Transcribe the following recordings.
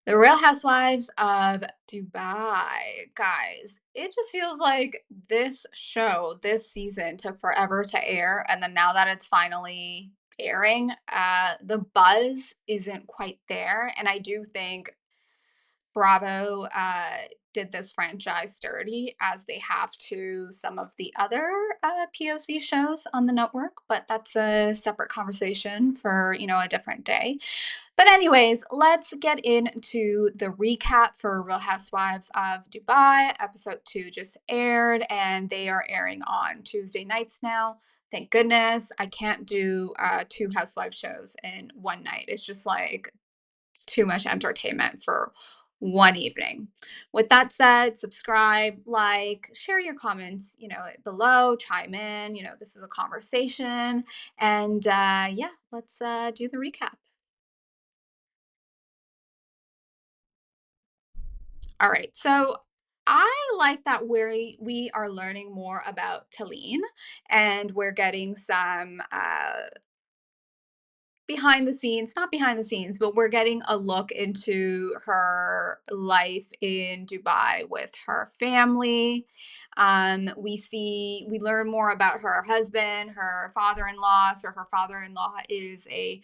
The Real Housewives of Dubai. Guys, it just feels like this show, this season took forever to air. And then now that it's finally airing, the buzz isn't quite there. And I do think Bravo did this franchise dirty as they have to some of the other POC shows on the network, but that's a separate conversation for, a different day. But anyways, let's get into the recap for Real Housewives of Dubai. Episode 2 just aired and they are airing on Tuesday nights now. Thank goodness. I can't do two housewife shows in one night. It's just like too much entertainment for one evening. With that said, subscribe, like, share your comments, below, chime in. This is a conversation. And yeah, let's do the recap. All right. So I like that we are learning more about Talen and we're getting some behind the scenes, not behind the scenes, but we're getting a look into her life in Dubai with her family. We learn more about her husband, her father-in-law. So her father-in-law is a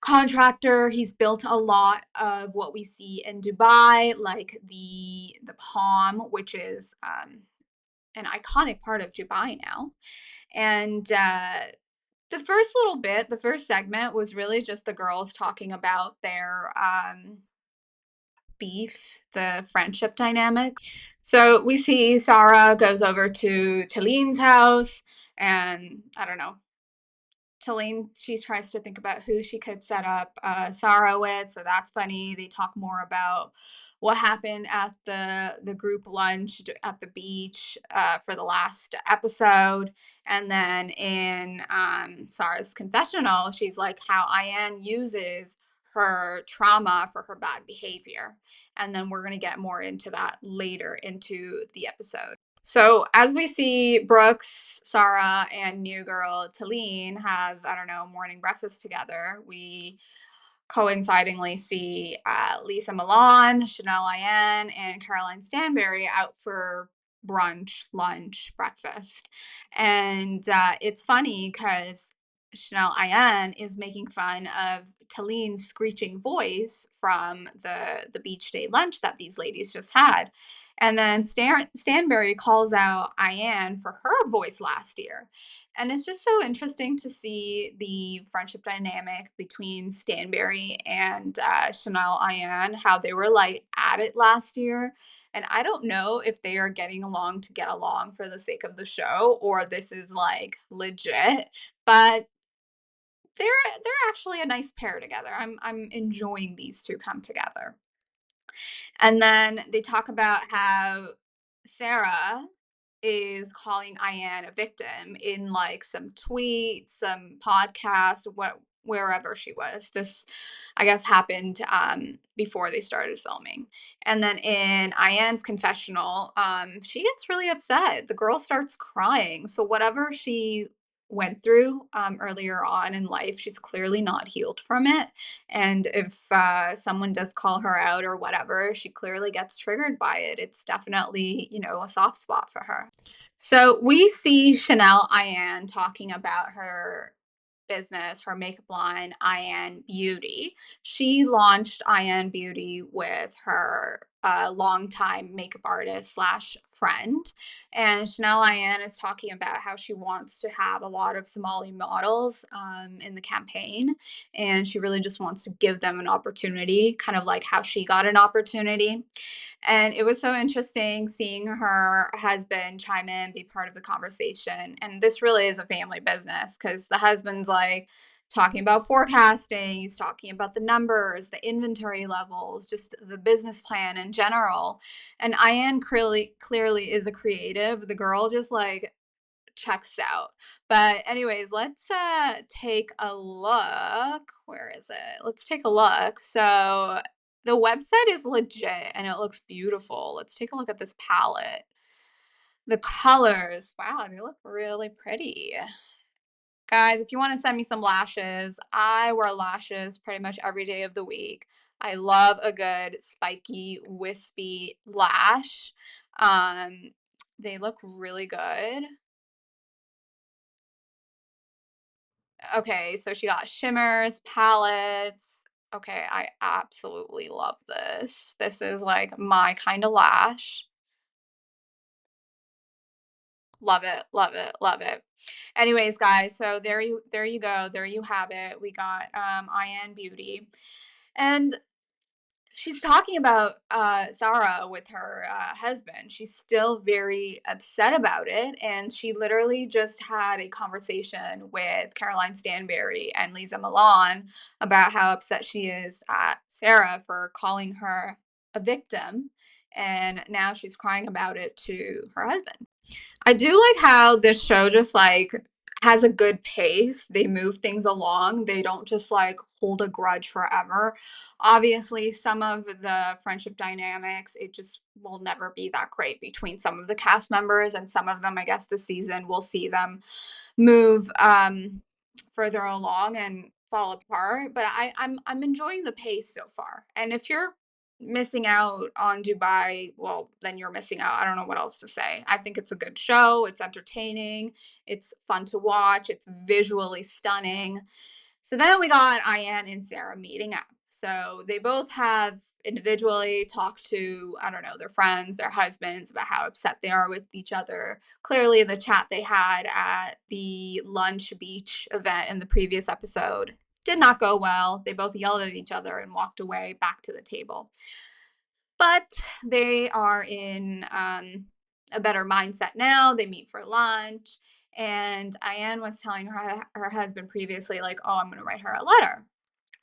contractor. He's built a lot of what we see in Dubai, like the Palm, which is an iconic part of Dubai now. And the first little bit, the first segment was really just the girls talking about their beef, the friendship dynamic. So we see Sarah goes over to Talen's house, and I don't know, Talen, she tries to think about who she could set up Sarah with, so that's funny. They talk more about what happened at the group lunch at the beach for the last episode, and then in Sarah's confessional, she's like how Ayan uses her trauma for her bad behavior, and then we're gonna get more into that later into the episode. So as we see Brooks, Sarah, and new girl Talen have, I don't know, morning breakfast together, we coincidingly see Lesa Milan, Chanel Ayan, and Caroline Stanbury out for brunch, lunch, breakfast. And it's funny because Chanel Ayan is making fun of Talen's screeching voice from the beach day lunch that these ladies just had. And then Stanbury calls out Ayan for her voice last year. And it's just so interesting to see the friendship dynamic between Stanbury and Chanel Ayan, how they were like at it last year. And I don't know if they are getting along to get along for the sake of the show or this is like legit, but they're actually a nice pair together. I'm enjoying these two come together. And then they talk about how Sarah is calling Ayan a victim in like some tweets, some podcast, wherever she was. This, I guess, happened before they started filming. And then in Ayan's confessional, she gets really upset. The girl starts crying. So whatever she went through earlier on in life, she's clearly not healed from it. And if someone does call her out or whatever, she clearly gets triggered by it. It's definitely, a soft spot for her. So we see Chanel Ayan talking about her business, her makeup line, Ayan Beauty. She launched Ayan Beauty with her longtime makeup artist slash friend. And Chanel Ayan is talking about how she wants to have a lot of Somali models in the campaign. And she really just wants to give them an opportunity, kind of like how she got an opportunity. And it was so interesting seeing her husband chime in, be part of the conversation. And this really is a family business because the husband's like talking about forecasting, he's talking about the numbers, the inventory levels, just the business plan in general. And Ayan clearly is a creative. The girl just like checks out. But anyways, let's take a look. Where is it? Let's take a look. So the website is legit and it looks beautiful. Let's take a look at this palette. The colors, wow, they look really pretty. Guys, if you want to send me some lashes, I wear lashes pretty much every day of the week. I love a good spiky, wispy lash. Um, they look really good. Okay, so she got shimmers, palettes. Okay, I absolutely love this. This is like my kind of lash. Love it, love it, love it. Anyways, guys, so there you go. There you have it. We got Ayan Beauty. And she's talking about Sarah with her husband. She's still very upset about it. And she literally just had a conversation with Caroline Stanbury and Lesa Milan about how upset she is at Sarah for calling her a victim. And now she's crying about it to her husband. I do like how this show just like has a good pace. They move things along. They don't just like hold a grudge forever. Obviously, some of the friendship dynamics, it just will never be that great between some of the cast members, and some of them, I guess this season we'll see them move further along and fall apart. But I'm enjoying the pace so far. And if you're missing out on Dubai, well, then you're missing out. I don't know what else to say. I think it's a good show. It's entertaining. It's fun to watch. It's visually stunning. So then we got Ayan and Sarah meeting up. So they both have individually talked to, I don't know, their friends, their husbands about how upset they are with each other. Clearly, the chat they had at the RHOBH event in the previous episode did not go well. They both yelled at each other and walked away back to the table. But they are in a better mindset now. They meet for lunch. And Ayan was telling her husband previously, like, oh, I'm going to write her a letter.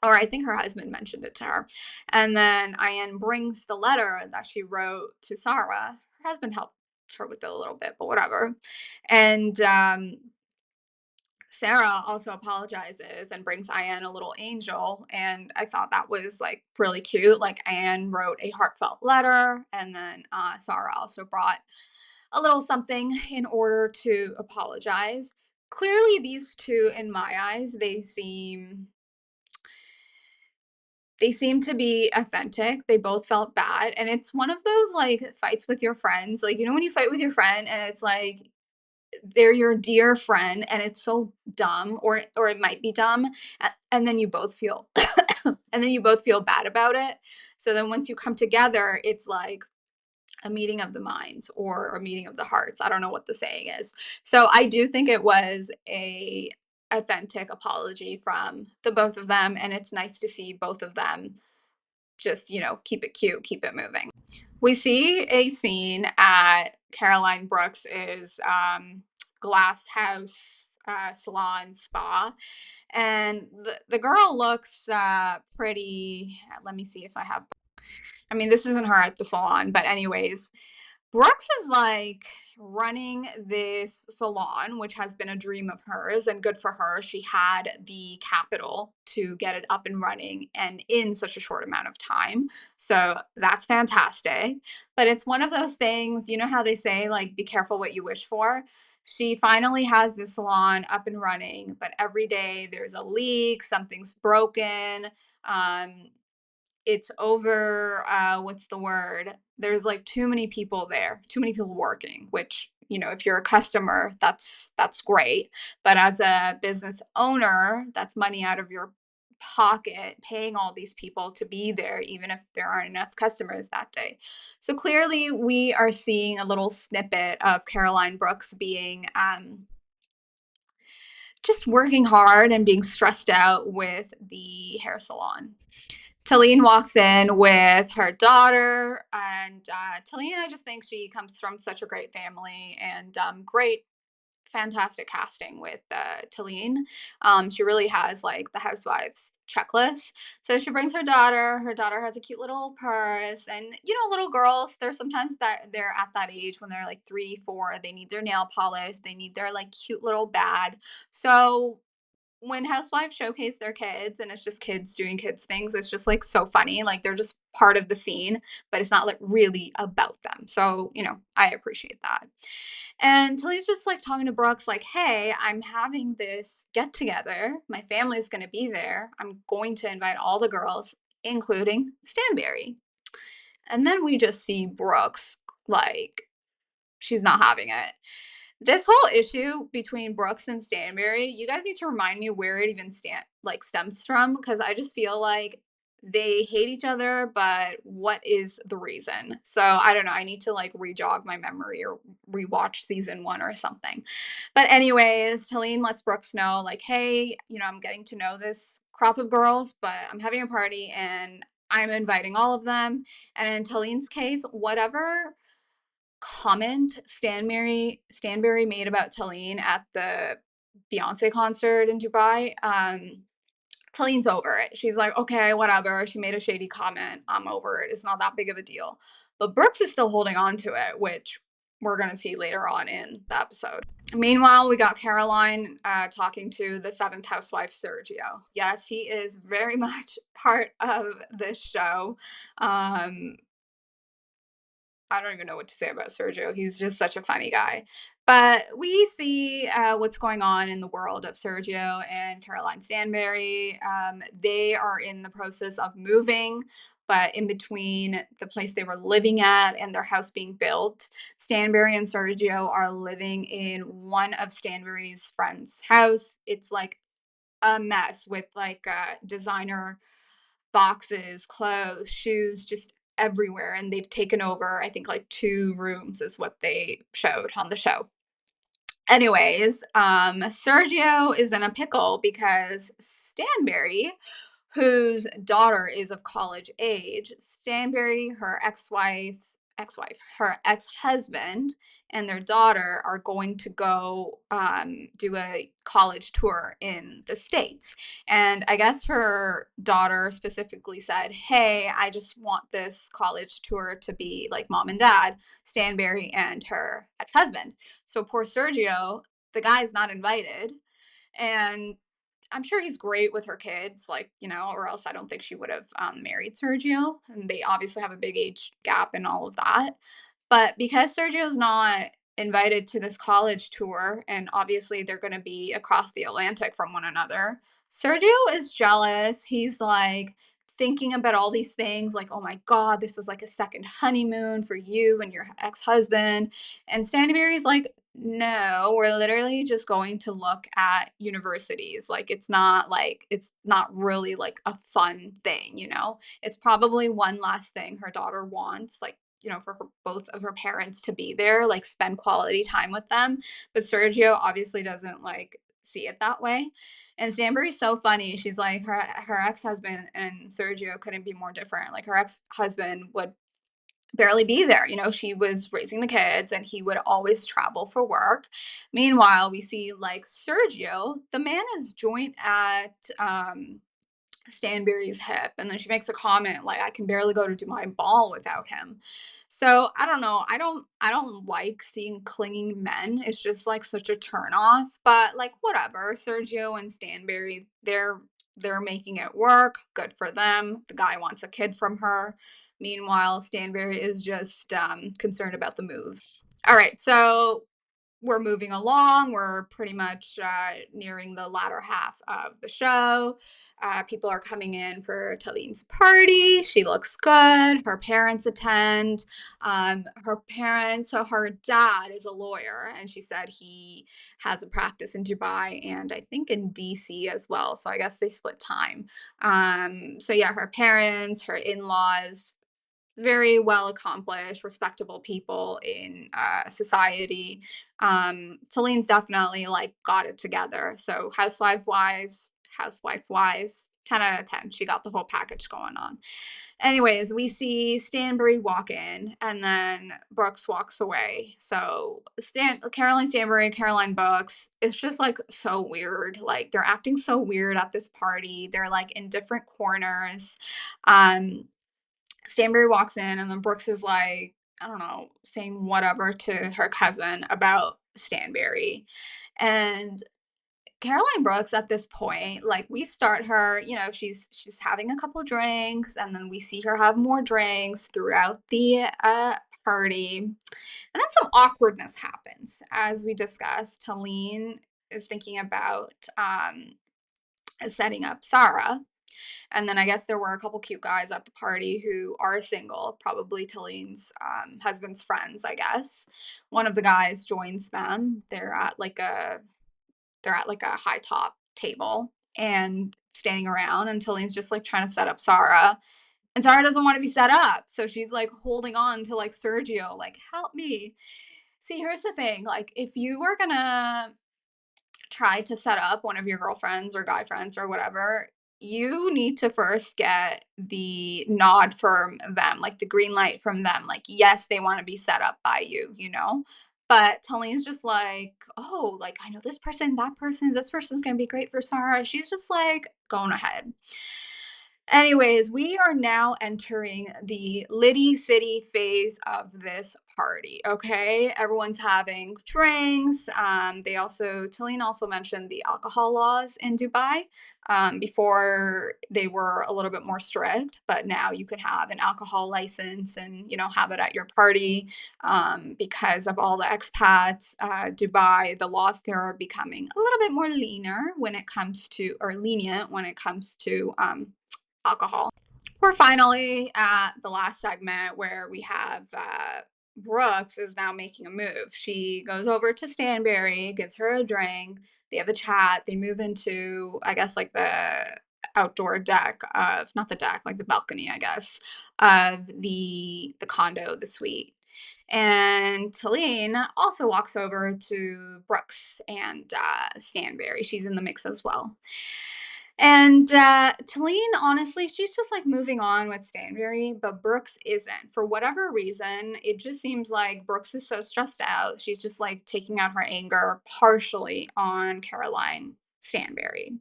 Or I think her husband mentioned it to her. And then Ayan brings the letter that she wrote to Sarah. Her husband helped her with it a little bit, but whatever. And Sarah also apologizes and brings Ayan a little angel. And I thought that was like really cute. Like Ayan wrote a heartfelt letter, and then Sarah also brought a little something in order to apologize. Clearly, these two, in my eyes, they seem to be authentic. They both felt bad. And it's one of those like fights with your friends. Like, when you fight with your friend and it's like they're your dear friend and it's so dumb, or it might be dumb, and then you both feel and then you both feel bad about it. So then once you come together, it's like a meeting of the minds or a meeting of the hearts. I don't know what the saying is. So I do think it was a authentic apology from the both of them, and it's nice to see both of them just, keep it cute, keep it moving. We see a scene at Caroline Brooks's glass house salon spa, and the girl looks pretty. Let me see if I have. I mean, this isn't her at the salon, but anyways, Brooks is like running this salon, which has been a dream of hers, and good for her. She had the capital to get it up and running and in such a short amount of time. So that's fantastic. But it's one of those things, you know how they say, like, be careful what you wish for? She finally has this salon up and running, but every day there's a leak, something's broken. Um, it's over, what's the word? There's like too many people there, too many people working, which, if you're a customer, that's great. But as a business owner, that's money out of your pocket, paying all these people to be there, even if there aren't enough customers that day. So clearly we are seeing a little snippet of Caroline Brooks being just working hard and being stressed out with the hair salon. Talen walks in with her daughter, and Talen, I just think she comes from such a great family, and great, fantastic casting with Talen. She really has like the Housewives checklist. So she brings her daughter. Her daughter has a cute little purse, and little girls. There's sometimes that they're at that age when they're like 3, 4. They need their nail polish. They need their like cute little bag. So when housewives showcase their kids and it's just kids doing kids things, it's just like so funny. Like they're just part of the scene, but it's not like really about them. So, I appreciate that. And Tilly's just like talking to Brooks, like, hey, I'm having this get together. My family's going to be there. I'm going to invite all the girls. including Stanbury. And then we just see Brooks, like, she's not having it. This whole issue between Brooks and Stanbury, you guys need to remind me where it even stems from, because I just feel like they hate each other, but what is the reason? So I don't know. I need to like rejog my memory or rewatch season one or something. But anyways, Talene lets Brooks know, like, hey, I'm getting to know this crop of girls, but I'm having a party and I'm inviting all of them. And in Talene's case, whatever comment Stanbury made about Talene at the Beyonce concert in Dubai, Talene's over it. She's like, okay, whatever. She made a shady comment. I'm over it. It's not that big of a deal. But Brooks is still holding on to it, which we're going to see later on in the episode. Meanwhile, we got Caroline talking to the seventh housewife, Sergio. Yes, he is very much part of this show. I don't even know what to say about Sergio. He's just such a funny guy. But we see what's going on in the world of Sergio and Caroline Stanbury. They are in the process of moving, but in between the place they were living at and their house being built, Stanbury and Sergio are living in one of Stanbury's friends' house. It's like a mess with like designer boxes, clothes, shoes, just everywhere. And they've taken over, I think, like 2 rooms is what they showed on the show. Anyways, Sergio is in a pickle because Stanbury, whose daughter is of college age, Stanbury, her her ex-husband, and their daughter are going to go do a college tour in the States. And I guess her daughter specifically said, hey, I just want this college tour to be like mom and dad, Stanbury and her ex-husband. So poor Sergio, the guy's not invited. And I'm sure he's great with her kids, like, or else I don't think she would have married Sergio. And they obviously have a big age gap and all of that. But because Sergio's not invited to this college tour, and obviously they're going to be across the Atlantic from one another, Sergio is jealous. He's like thinking about all these things, like, oh my God, this is like a second honeymoon for you and your ex husband. And Stanbury's like, no, we're literally just going to look at universities. Like, it's not really like a fun thing. It's probably one last thing her daughter wants, like, for both of her parents to be there, like spend quality time with them. But Sergio obviously doesn't like see it that way. And Stanbury's so funny. She's like, her ex-husband and Sergio couldn't be more different. Like, her ex-husband would barely be there. She was raising the kids and he would always travel for work. Meanwhile, we see like Sergio, the man is joint at Stanbury's hip, and then she makes a comment like, I can barely go to do my ball without him. So I don't know. I don't like seeing clinging men. It's just like such a turn off. But like, whatever. Sergio and Stanbury, they're making it work. Good for them. The guy wants a kid from her. Meanwhile, Stanbury is just concerned about the move. All right, so we're moving along. We're pretty much nearing the latter half of the show. People are coming in for Talene's party. She looks good. Her parents attend. Her dad is a lawyer, and she said he has a practice in Dubai and I think in DC as well. So I guess they split time. So yeah, her parents, her in-laws, very well accomplished, respectable people in society. Talene's definitely like got it together. So housewife wise, 10 out of 10. She got the whole package going on. Anyways, we see Stanbury walk in and then Brooks walks away. So Caroline Stanbury, Caroline Brooks, it's just like so weird. Like, they're acting so weird at this party. They're like in different corners. Stanbury walks in and then Brooks is like, I don't know, saying whatever to her cousin about Stanbury. And Caroline Brooks at this point, like, we start her, she's having a couple drinks and then we see her have more drinks throughout the party. And then some awkwardness happens. As we discussed, Talene is thinking about setting up Sarah. And then I guess there were a couple cute guys at the party who are single, probably Talene's husband's friends, I guess. One of the guys joins them. They're at like a high top table and standing around, and Talene's just like trying to set up Sarah. And Sarah doesn't want to be set up. So she's like holding on to like Sergio, like, help me. See, here's the thing. Like, if you were gonna try to set up one of your girlfriends or guy friends or whatever, you need to first get the nod from them, like the green light from them. Like, yes, they want to be set up by you, you know? But Talene's just like, oh, like, I know this person, that person, this person's going to be great for Sarah. She's just like going ahead. Anyways, we are now entering the Liddy City phase of this party. Okay, everyone's having drinks. Talene also mentioned the alcohol laws in Dubai. Before they were a little bit more strict, but now you can have an alcohol license and have it at your party. Because of all the expats, Dubai, the laws there are becoming a little bit more leaner when it comes to, or lenient when it comes to alcohol. We're finally at the last segment where we have Brooks is now making a move. She goes over to Stanbury, gives her a drink. They have a chat. They move into, I guess, like the outdoor deck of, not the deck, like the balcony, I guess, of the condo, the suite. And Talene also walks over to Brooks and Stanbury. She's in the mix as well. And Talene, honestly, she's just like moving on with Stanbury, but Brooks isn't. For whatever reason, it just seems like Brooks is so stressed out. She's just like taking out her anger partially on Caroline Stanbury.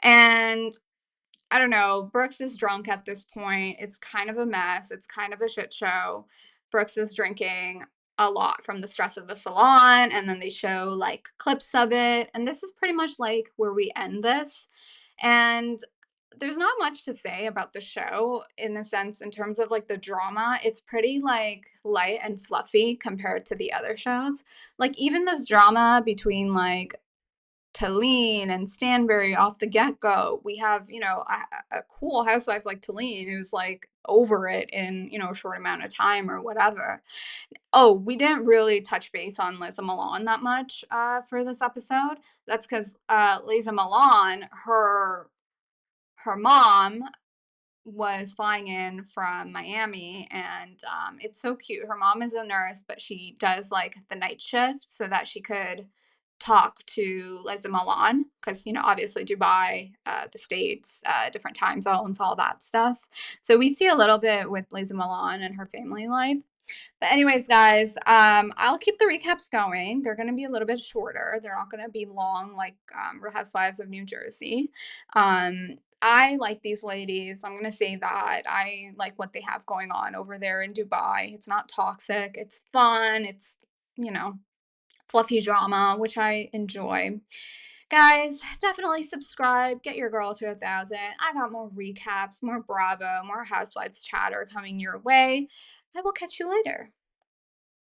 And I don't know, Brooks is drunk at this point. It's kind of a mess. It's kind of a shit show. Brooks is drinking a lot from the stress of the salon, and then they show like clips of it. And this is pretty much like where we end this. And there's not much to say about the show in the sense, in terms of like the drama. It's pretty like light and fluffy compared to the other shows. Like, even this drama between like Talen and Stanbury off the get go, we have, a cool housewife like Talen who's like over it in, a short amount of time or whatever. Oh, we didn't really touch base on Lesa Milan that much for this episode. That's because Lesa Milan, her mom was flying in from Miami, and it's so cute. Her mom is a nurse, but she does like the night shift so that she could talk to Lesa Milan because, obviously Dubai, the States, different time zones, all that stuff. So we see a little bit with Lesa Milan and her family life. But anyways, guys, I'll keep the recaps going. They're going to be a little bit shorter. They're not going to be long like Real Housewives of New Jersey. I like these ladies. I'm going to say that. I like what they have going on over there in Dubai. It's not toxic. It's fun. It's, fluffy drama, which I enjoy. Guys, definitely subscribe. Get your girl to 1,000. I got more recaps, more Bravo, more Housewives chatter coming your way. I will catch you later.